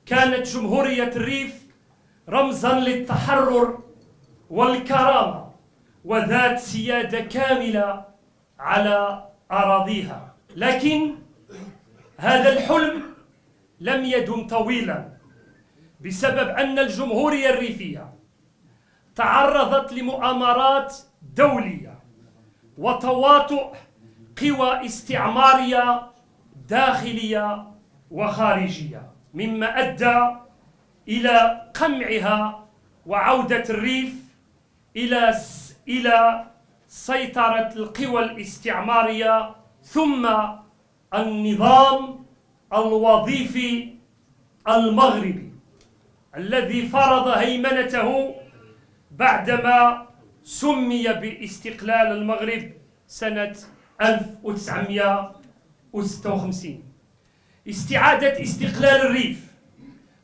كانت جمهورية الريف رمزا للتحرر والكرامة وذات سيادة كاملة على أراضيها. لكن هذا الحلم لم يدم طويلا بسبب أن الجمهورية الريفية تعرضت لمؤامرات دولية وتواطؤ قوى استعمارية داخلية وخارجية، مما أدى إلى قمعها وعودة الريف إلى سيطرة القوى الاستعمارية ثم النظام الوظيفي المغربي الذي فرض هيمنته بعدما سمي باستقلال المغرب سنة 1956. استعادة استقلال الريف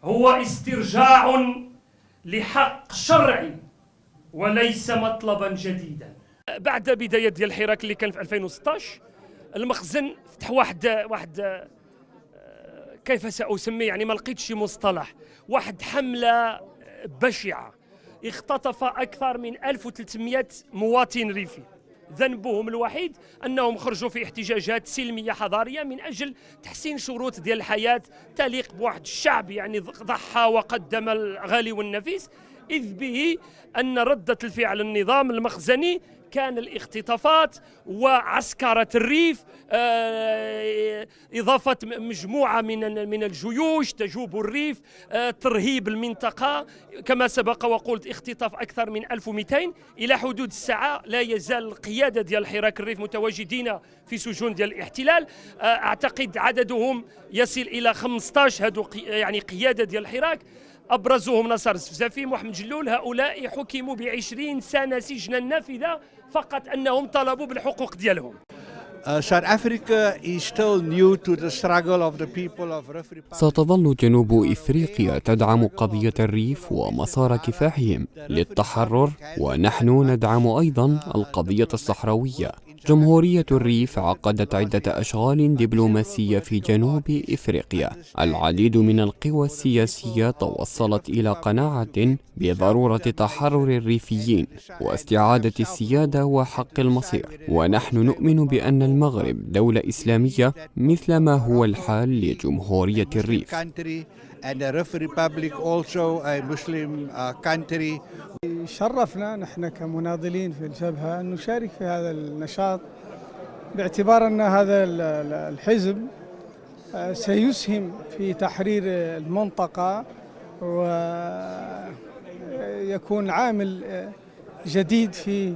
هو استرجاع لحق شرعي وليس مطلبا جديدا. بعد بداية ديال الحراك اللي كان في 2016 المخزن فتح واحد كيف سأسميه، يعني ما لقيتش شي مصطلح، واحد حملة بشعة اختطف أكثر من 1300 مواطن ريفي. ذنبهم الوحيد أنهم خرجوا في احتجاجات سلمية حضارية من أجل تحسين شروط ديال الحياة تليق بواحد الشعب يعني ضحى وقدم الغالي والنفيس، إذ به أن ردة الفعل النظام المخزني كان الاختطافات وعسكرة الريف، إضافة مجموعة من الجيوش تجوب الريف، ترهيب المنطقة. كما سبق وقلت اختطاف أكثر من 1200. إلى حدود الساعة لا يزال القيادة ديال الحراك الريف متواجدين في سجون ديال الاحتلال. أعتقد عددهم يصل إلى 15 هذو يعني قيادة ديال الحراك، أبرزهم نصر الزفزافي، محمد جلول. هؤلاء حكموا ب20 سنة سجنا نافذة فقط أنهم طلبوا بالحقوق ديالهم. ستظل جنوب إفريقيا تدعم قضية الريف ومسار كفاحهم للتحرر، ونحن ندعم أيضا القضية الصحراوية. جمهورية الريف عقدت عدة أشغال دبلوماسية في جنوب إفريقيا. العديد من القوى السياسية توصلت إلى قناعة بضرورة تحرر الريفيين واستعادة السيادة وحق المصير، ونحن نؤمن بأن المغرب دولة إسلامية مثل ما هو الحال لجمهورية الريف. شرفنا نحن كمناضلين في الجبهة أن نشارك في هذا النشاط، باعتبار أن هذا الحزب سيسهم في تحرير المنطقة ويكون عامل جديد في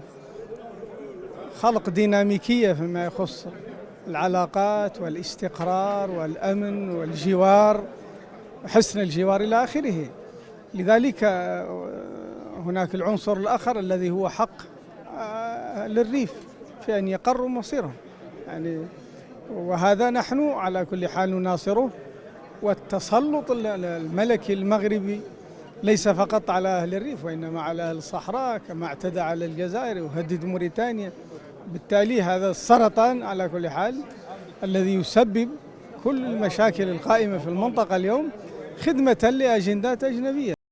خلق ديناميكية فيما يخص العلاقات والاستقرار والأمن والجوار وحسن الجوار إلى آخره. لذلك هناك العنصر الآخر الذي هو حق للريف في أن يقروا مصيرهم، يعني وهذا نحن على كل حال نناصره. والتسلط الملكي المغربي ليس فقط على أهل الريف وإنما على أهل الصحراء، كما اعتدى على الجزائر وهدد موريتانيا. بالتالي هذا السرطان على كل حال الذي يسبب كل المشاكل القائمة في المنطقة اليوم خدمة لأجندات أجنبية.